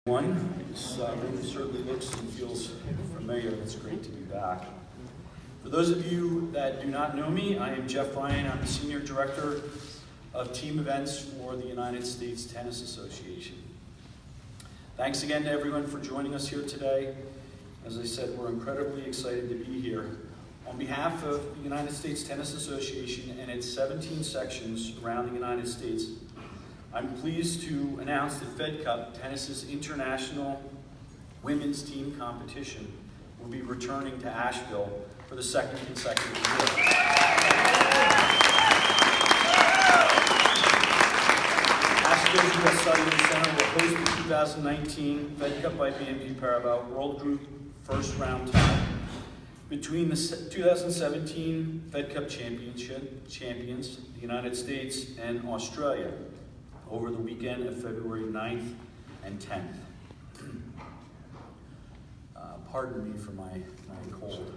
This room certainly looks and feels familiar. It's great to be back. For those of you that do not know me, I am Jeff Ryan. I'm the Senior Director of Team Events for the United States Tennis Association. Thanks again to everyone for joining us here today. As I said, we're incredibly excited to be here. On behalf of the United States Tennis Association and its 17 sections around the United States, I'm pleased to announce that Fed Cup, tennis's international women's team competition, will be returning to Asheville for the second consecutive year. Asheville's U.S. Cellular Center will host the 2019 Fed Cup by BNP Paribas World Group first round tie between the 2017 Fed Cup champions, the United States and Australia, over the weekend of February 9th and 10th. Pardon me for my cold.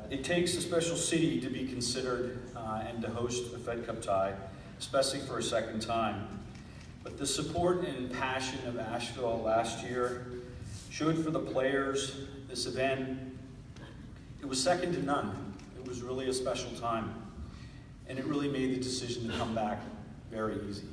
It takes a special city to be considered and to host a Fed Cup tie, especially for a second time. But the support and passion of Asheville last year showed for the players this event. It was second to none. It was really a special time. And it really made the decision to come back very easy.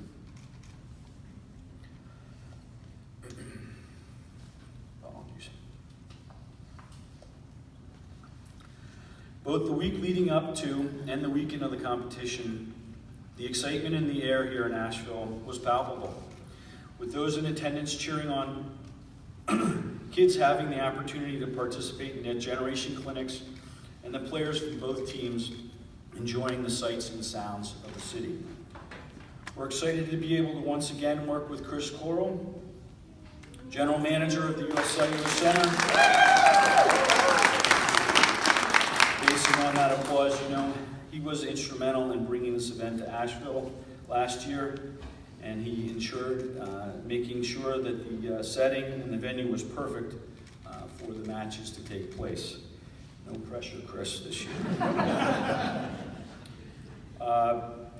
Both the week leading up to and the weekend of the competition, the excitement in the air here in Asheville was palpable, with those in attendance cheering on, kids having the opportunity to participate in Net Generation clinics, and the players from both teams enjoying the sights and sounds of the city. We're excited to be able to once again work with Chris Coral, General Manager of the U.S. Cellular Center. Basing on that applause, he was instrumental in bringing this event to Asheville last year, and he ensured making sure that the setting and the venue was perfect for the matches to take place. No pressure, Chris, this year.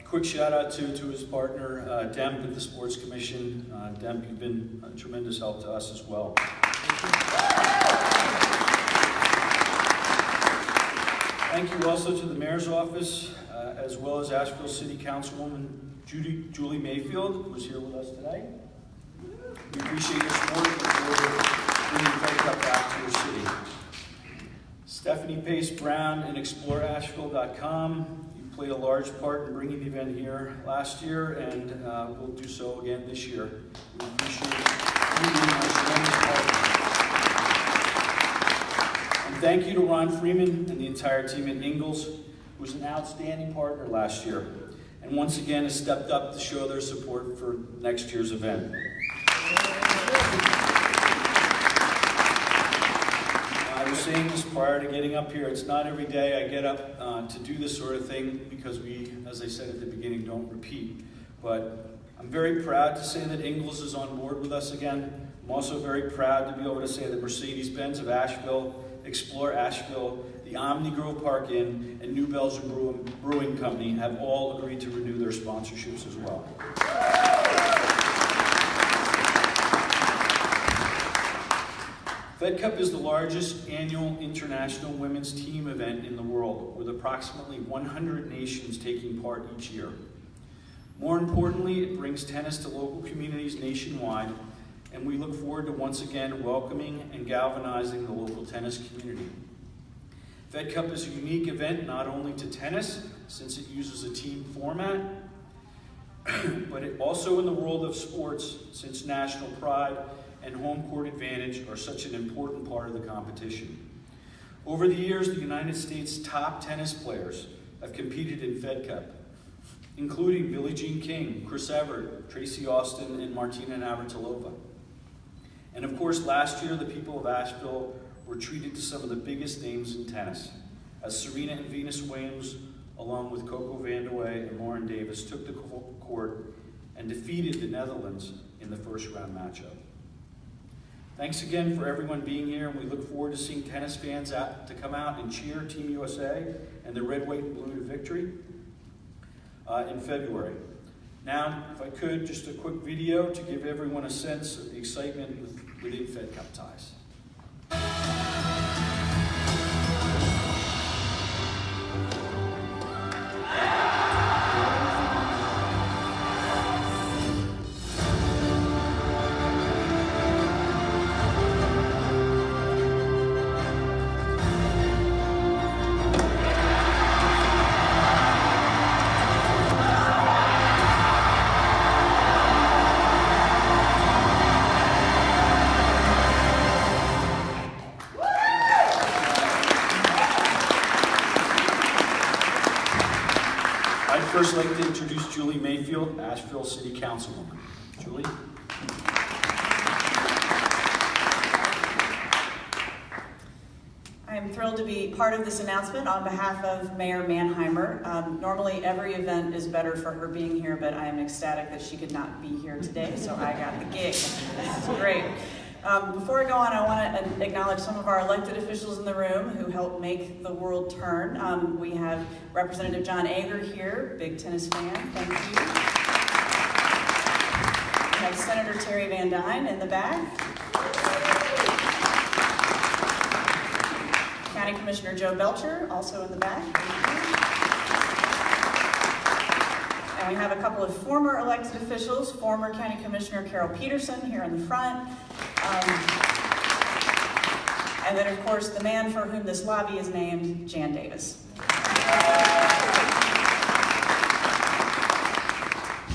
Quick shout out to his partner, Demp at the Sports Commission. Demp, you've been a tremendous help to us as well. Thank you also to the Mayor's Office, as well as Asheville City Councilwoman Julie Mayfield, who is here with us today. We appreciate your support for bringing Fed Cup back to your city. Stephanie Pace Brown and ExploreAsheville.com. Played a large part in bringing the event here last year, and will do so again this year. We appreciate you being our tremendous partner. And thank you to Ron Freeman and the entire team at Ingalls, who was an outstanding partner last year, and once again has stepped up to show their support for next year's event. I was saying this prior to getting up here, it's not every day I get up to do this sort of thing, because we, as I said at the beginning, don't repeat. But I'm very proud to say that Ingalls is on board with us again. I'm also very proud to be able to say that Mercedes-Benz of Asheville, Explore Asheville, the Omni Grove Park Inn, and New Belgium Brewing Company have all agreed to renew their sponsorships as well. Fed Cup is the largest annual international women's team event in the world, with approximately 100 nations taking part each year. More importantly, it brings tennis to local communities nationwide, and we look forward to once again welcoming and galvanizing the local tennis community. Fed Cup is a unique event not only to tennis, since it uses a team format, but it also in the world of sports, since national pride and home court advantage are such an important part of the competition. Over the years, the United States' top tennis players have competed in Fed Cup, including Billie Jean King, Chris Evert, Tracy Austin, and Martina Navratilova. And of course, last year, the people of Asheville were treated to some of the biggest names in tennis, as Serena and Venus Williams, along with Coco Vandeweghe and Lauren Davis, took the court and defeated the Netherlands in the first round matchup. Thanks again for everyone being here, and we look forward to seeing tennis fans to come out and cheer Team USA and the red, white, and blue to victory in February. Now, if I could, just a quick video to give everyone a sense of the excitement within Fed Cup ties. I'd first like to introduce Julie Mayfield, Asheville City Councilwoman. Julie. I am thrilled to be part of this announcement on behalf of Mayor Manheimer. Normally every event is better for her being here, but I am ecstatic that she could not be here today, so I got the gig. This is great. Before I go on, I want to acknowledge some of our elected officials in the room who helped make the world turn. We have Representative John Ager here, big tennis fan, thank you. We have Senator Terry Van Dyne in the back. County Commissioner Joe Belcher, also in the back. And we have a couple of former elected officials, former County Commissioner Carol Peterson here in the front. And then, of course, the man for whom this lobby is named, Jan Davis.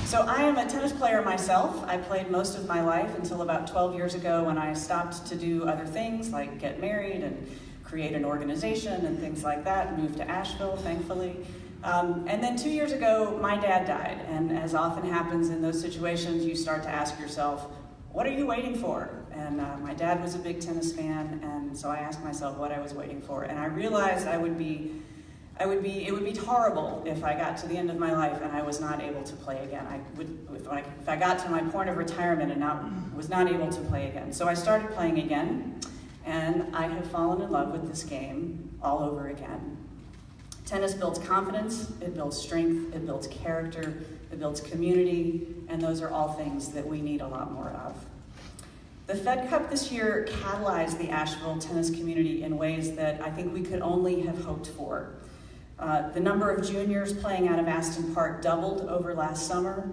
So I am a tennis player myself. I played most of my life until about 12 years ago when I stopped to do other things like get married and create an organization and things like that, moved to Asheville, thankfully. And then 2 years ago, my dad died. And as often happens in those situations, you start to ask yourself, what are you waiting for? And my dad was a big tennis fan, and so I asked myself what I was waiting for. And I realized it would be horrible if I got to the end of my life and I was not able to play again. If I got to my point of retirement and was not able to play again. So I started playing again, and I have fallen in love with this game all over again. Tennis builds confidence, it builds strength, it builds character, it builds community, and those are all things that we need a lot more of. The Fed Cup this year catalyzed the Asheville tennis community in ways that I think we could only have hoped for. The number of juniors playing out of Aston Park doubled over last summer.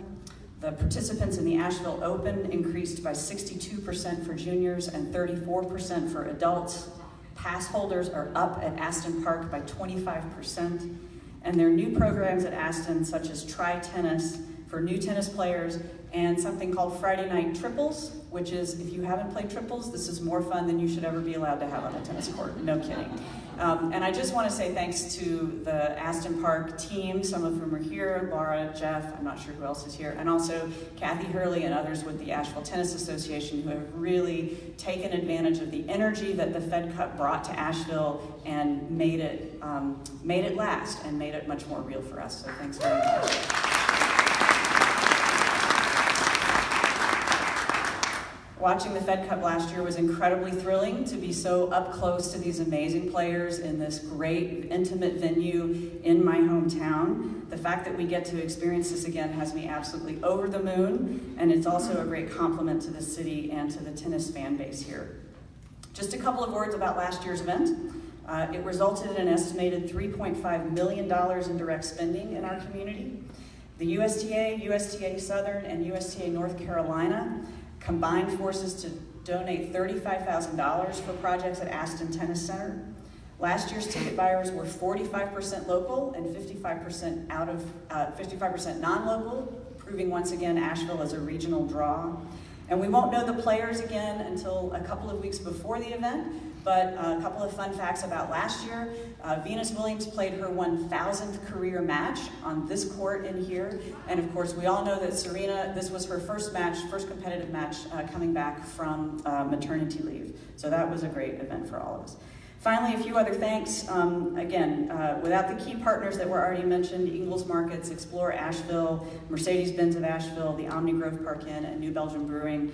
The participants in the Asheville Open increased by 62% for juniors and 34% for adults. Pass holders are up at Aston Park by 25%. And there are new programs at Aston, such as Try Tennis for new tennis players, and something called Friday Night Triples, which is, if you haven't played triples, this is more fun than you should ever be allowed to have on a tennis court. No kidding. And I just want to say thanks to the Aston Park team, some of whom are here, Laura, Jeff, I'm not sure who else is here, and also Kathy Hurley and others with the Asheville Tennis Association who have really taken advantage of the energy that the Fed Cup brought to Asheville and made it last and made it much more real for us. So thanks very much. Watching the Fed Cup last year was incredibly thrilling to be so up close to these amazing players in this great, intimate venue in my hometown. The fact that we get to experience this again has me absolutely over the moon, and it's also a great compliment to the city and to the tennis fan base here. Just a couple of words about last year's event. It resulted in an estimated $3.5 million in direct spending in our community. The USTA, USTA Southern, and USTA North Carolina combined forces to donate $35,000 for projects at Aston Tennis Center. Last year's ticket buyers were 45% local and 55% 55% non-local, proving once again Asheville as a regional draw. And we won't know the players again until a couple of weeks before the event, but a couple of fun facts about last year. Venus Williams played her 1,000th career match on this court in here. And of course, we all know that Serena, this was her first competitive match coming back from maternity leave. So that was a great event for all of us. Finally, a few other thanks. Without the key partners that were already mentioned, Ingles Markets, Explore Asheville, Mercedes-Benz of Asheville, the Omni Grove Park Inn, and New Belgium Brewing,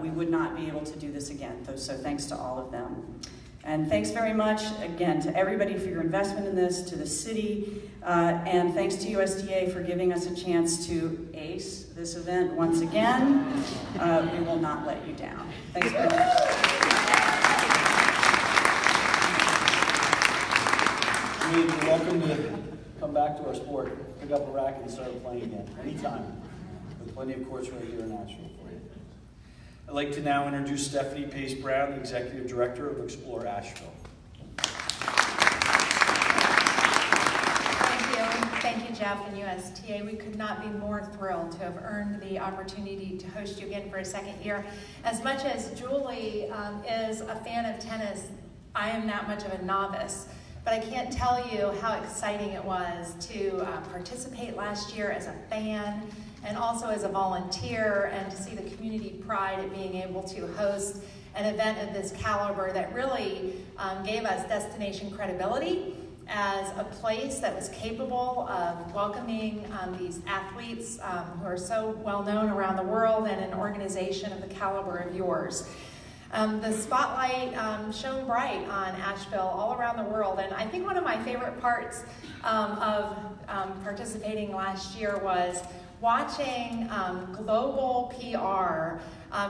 we would not be able to do this again. So thanks to all of them. And thanks very much, again, to everybody for your investment in this, to the city, and thanks to USTA for giving us a chance to ace this event once again. We will not let you down. Thanks very much. You're welcome to come back to our sport, pick up a racket and start playing again, anytime. With plenty of courts right here in Asheville for you. I'd like to now introduce Stephanie Pace Brown, the Executive Director of Explore Asheville. Thank you, Jeff and USTA. We could not be more thrilled to have earned the opportunity to host you again for a second year. As much as Julie is a fan of tennis, I am not much of a novice. But I can't tell you how exciting it was to participate last year as a fan and also as a volunteer, and to see the community pride at being able to host an event of this caliber that really gave us destination credibility as a place that was capable of welcoming these athletes who are so well known around the world, and an organization of the caliber of yours. The spotlight shone bright on Asheville all around the world, and I think one of my favorite parts of participating last year was watching global PR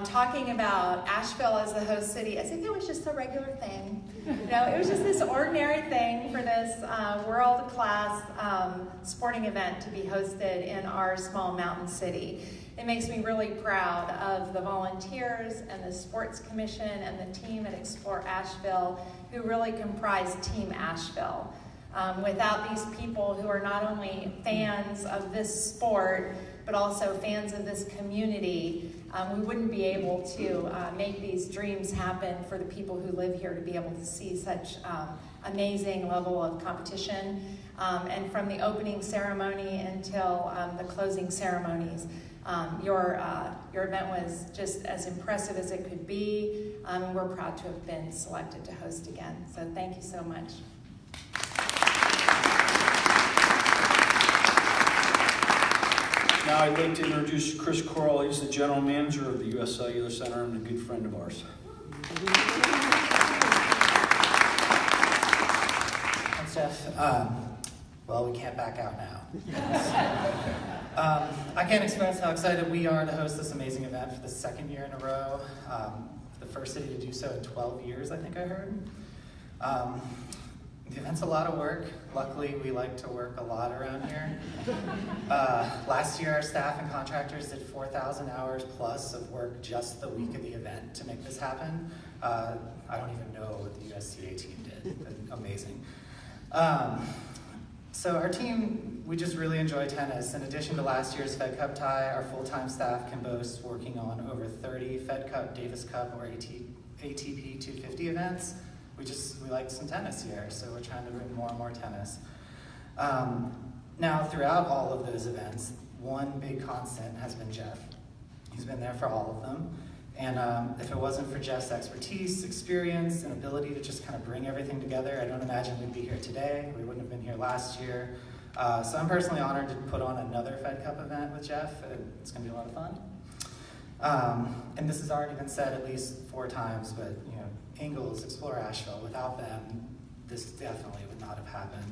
talking about Asheville as the host city as if it was just a regular thing. You know, it was just this ordinary thing for this world-class sporting event to be hosted in our small mountain city. It makes me really proud of the volunteers and the Sports Commission and the team at Explore Asheville, who really comprise Team Asheville. Without these people who are not only fans of this sport, but also fans of this community, we wouldn't be able to make these dreams happen for the people who live here, to be able to see such amazing level of competition. And from the opening ceremony until the closing ceremonies, your event was just as impressive as it could be, and we're proud to have been selected to host again. So thank you so much. Now I'd like to introduce Chris Corral. He's the General Manager of the U.S. Cellular Center and a good friend of ours. Thanks, Jeff. Well, we can't back out now. I can't express how excited we are to host this amazing event for the second year in a row. The first city to do so in 12 years, I think I heard. The event's a lot of work. Luckily, we like to work a lot around here. Last year, our staff and contractors did 4,000 hours plus of work just the week of the event to make this happen. I don't even know what the USTA team did. Amazing. So our team, we just really enjoy tennis. In addition to last year's Fed Cup tie, our full-time staff can boast working on over 30 Fed Cup, Davis Cup, or ATP 250 events. We like some tennis here, so we're trying to bring more and more tennis. Now, throughout all of those events, one big constant has been Jeff. He's been there for all of them. And if it wasn't for Jeff's expertise, experience, and ability to just kind of bring everything together, I don't imagine we'd be here today. We wouldn't have been here last year. So I'm personally honored to put on another Fed Cup event with Jeff. It's going to be a lot of fun. And this has already been said at least 4 times, but Ingles, Explore Asheville, without them, this definitely would not have happened.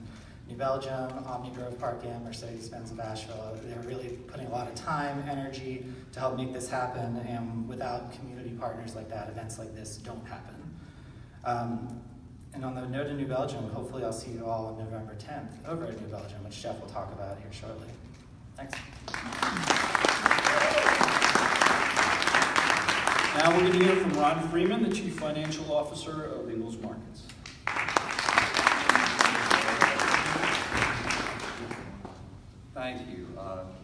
New Belgium, Omni Grove Park Inn, Mercedes-Benz of Asheville, they're really putting a lot of time, energy to help make this happen, and without community partners like that, events like this don't happen. And on the note of New Belgium, hopefully I'll see you all on November 10th over at New Belgium, which Jeff will talk about here shortly. Thanks. Now we're going to hear from Ron Freeman, the Chief Financial Officer of Ingles Markets. Thank you.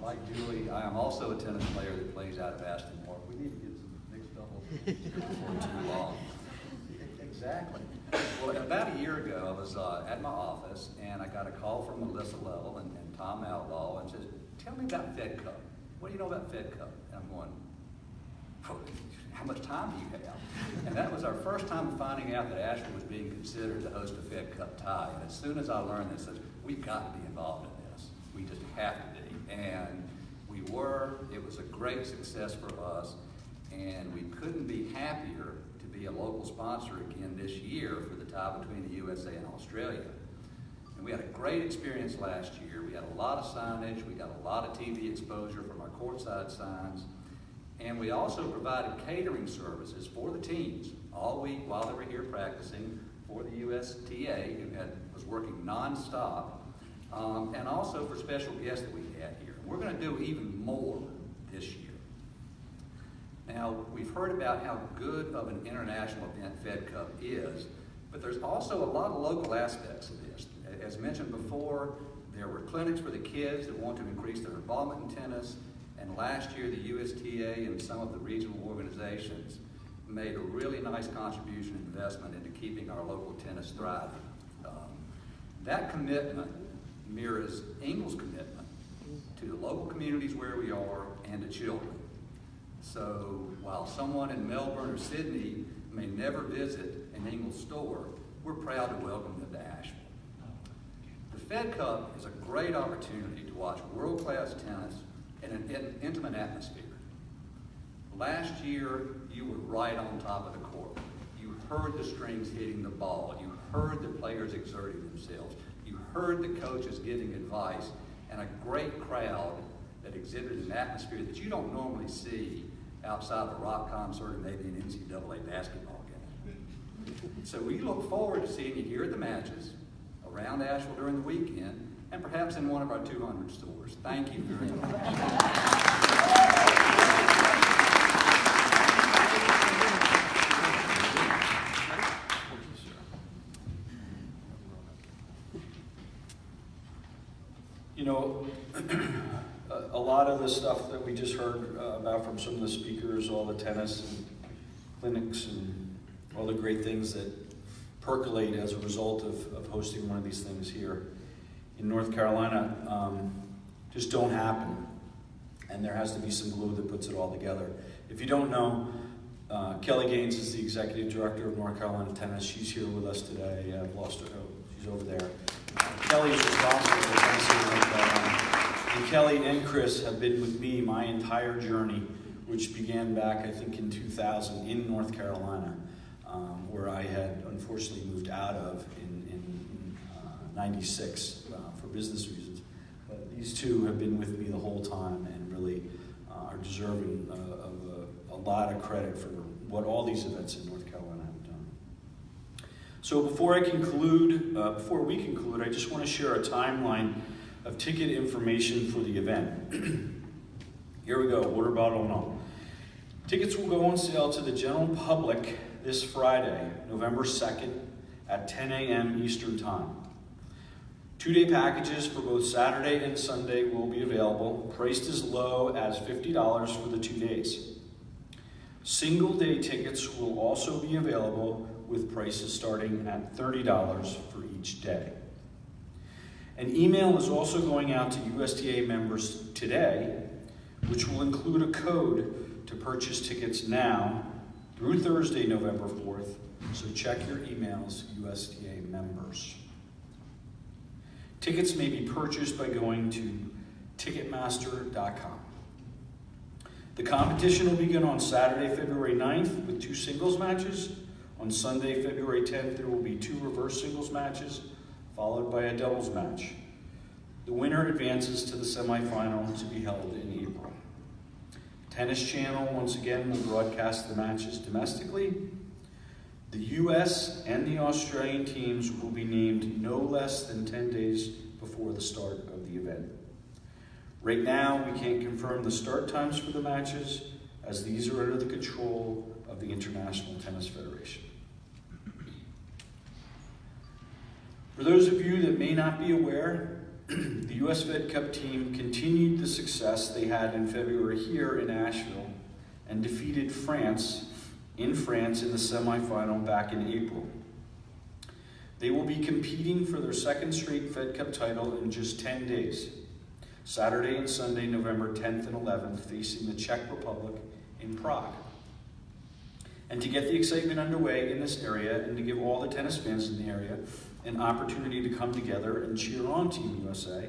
Like Julie, I am also a tennis player that plays out of Aston Park. We need to get some mixed doubles for too long. Exactly. Well, about a year ago, I was at my office, and I got a call from Melissa Level and Tom Outlaw, and says, "Tell me about Fed Cup. What do you know about Fed Cup?" And I'm going, "How much time do you have?" And that was our first time finding out that Asheville was being considered to host a Fed Cup tie. And as soon as I learned this, I said, we've got to be involved in this. We just have to be. And we were. It was a great success for us. And we couldn't be happier to be be a local sponsor again this year for the tie between the USA and Australia. And we had a great experience last year. We had a lot of signage, we got a lot of TV exposure from our courtside signs, and we also provided catering services for the teams all week while they were here practicing for the USTA, who was working nonstop, and also for special guests that we had here. We're going to do even more this year. Now, we've heard about how good of an international event Fed Cup is, but there's also a lot of local aspects of this. As mentioned before, there were clinics for the kids that want to increase their involvement in tennis, and last year the USTA and some of the regional organizations made a really nice contribution and investment into keeping our local tennis thriving. That commitment mirrors Ingles' commitment to the local communities where we are and to children. So while someone in Melbourne or Sydney may never visit an Ingles store, we're proud to welcome them to Asheville. The Fed Cup is a great opportunity to watch world-class tennis in an intimate atmosphere. Last year, you were right on top of the court. You heard the strings hitting the ball. You heard the players exerting themselves. You heard the coaches giving advice, and a great crowd that exhibited an atmosphere that you don't normally see outside of a rock concert and maybe an NCAA basketball game. So we look forward to seeing you here at the matches, around Asheville during the weekend, and perhaps in one of our 200 stores. Thank you very much. You know, a lot of the stuff that we just heard about from some of the speakers, all the tennis and clinics and all the great things that percolate as a result of hosting one of these things here in North Carolina just don't happen. And there has to be some glue that puts it all together. If you don't know, Kelly Gaines is the executive director of North Carolina Tennis. She's here with us today. I've lost her. Oh, she's over there. Kelly is responsible for tennis in North Carolina. And Kelly and Chris have been with me my entire journey, which began back, I think, in 2000 in North Carolina, where I had unfortunately moved out of in 96 for business reasons. But these two have been with me the whole time and really are deserving of a lot of credit for what all these events in North Carolina have done. So before we conclude, I just want to share a timeline of ticket information for the event. Here we go, water bottle and all. Tickets will go on sale to the general public this Friday, November 2nd at 10 a.m. Eastern Time. 2-day packages for both Saturday and Sunday will be available, priced as low as $50 for the 2 days. Single-day tickets will also be available with prices starting at $30 for each day. An email is also going out to USTA members today, which will include a code to purchase tickets now through Thursday, November 4th, so check your emails, USTA members. Tickets may be purchased by going to Ticketmaster.com. The competition will begin on Saturday, February 9th with 2 singles matches. On Sunday, February 10th, there will be 2 reverse singles matches, followed by a doubles match. The winner advances to the semifinal to be held in April. Tennis Channel, once again, will broadcast the matches domestically. The U.S. and the Australian teams will be named no less than 10 days before the start of the event. Right now, we can't confirm the start times for the matches, as these are under the control of the International Tennis Federation. For those of you that may not be aware, the U.S. Fed Cup team continued the success they had in February here in Asheville and defeated France in the semifinal back in April. They will be competing for their second straight Fed Cup title in just 10 days, Saturday and Sunday, November 10th and 11th, facing the Czech Republic in Prague. And to get the excitement underway in this area and to give all the tennis fans in the area an opportunity to come together and cheer on Team USA,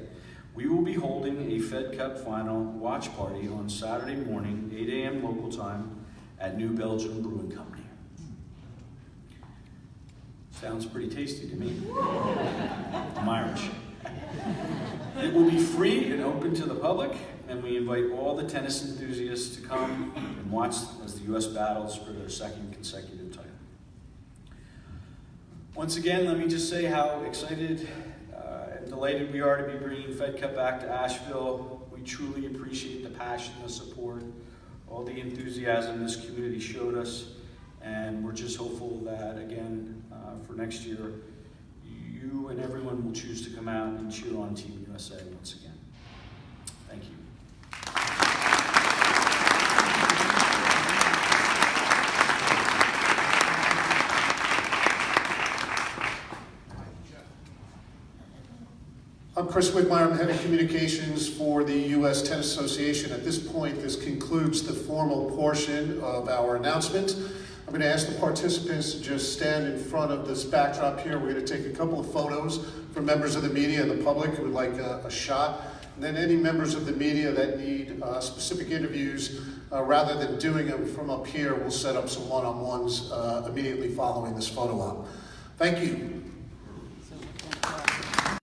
we will be holding a Fed Cup final watch party on Saturday morning, 8 a.m. local time, at New Belgium Brewing Company. Sounds pretty tasty to me. I'm Irish. It will be free and open to the public, and we invite all the tennis enthusiasts to come and watch as the U.S. battles for their second consecutive title. Once again, let me just say how excited and delighted we are to be bringing Fed Cup back to Asheville. We truly appreciate the passion, the support, all the enthusiasm this community showed us, and we're just hopeful that, again, for next year, you and everyone will choose to come out and cheer on Team USA once again. Thank you. I'm Chris Wigmeyer, I'm head of communications for the U.S. Tennis Association. At this point, this concludes the formal portion of our announcement. I'm going to ask the participants to just stand in front of this backdrop here. We're going to take a couple of photos for members of the media and the public who would like a shot. And then any members of the media that need specific interviews, rather than doing them from up here, we'll set up some one-on-ones immediately following this photo op. Thank you.